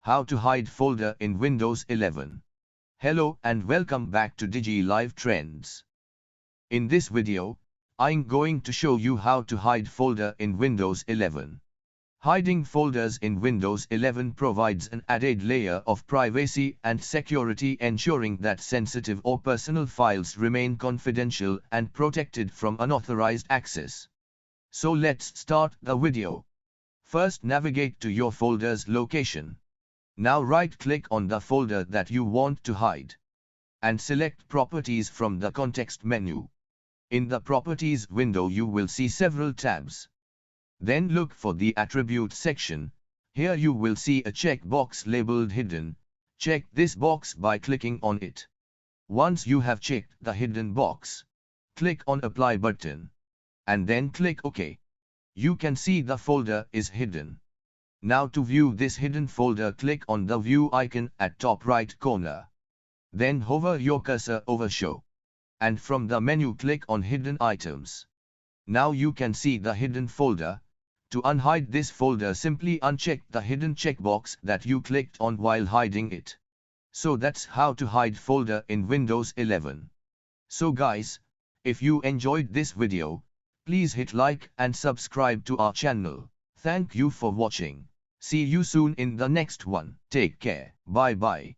How to hide folder in Windows 11. Hello and welcome back to Digi Live Trends. In this video, I'm going to show you how to hide folder in Windows 11. Hiding folders in Windows 11 provides an added layer of privacy and security, ensuring that sensitive or personal files remain confidential and protected from unauthorized access. So let's start the video. First, navigate to your folder's location. Now right-click on the folder that you want to hide and select Properties from the context menu. In the Properties window you will see several tabs. Then look for the Attribute section. Here you will see a checkbox labeled Hidden. Check this box by clicking on it. Once you have checked the hidden box, click on Apply button and then click OK. You can see the folder is hidden. Now to view this hidden folder, click on the View icon at top right corner. Then hover your cursor over Show. And from the menu click on Hidden Items. Now you can see the hidden folder. To unhide this folder, simply uncheck the hidden checkbox that you clicked on while hiding it. So that's how to hide folder in Windows 11. So guys, if you enjoyed this video, please hit like and subscribe to our channel. Thank you for watching. See you soon in the next one. Take care. Bye bye.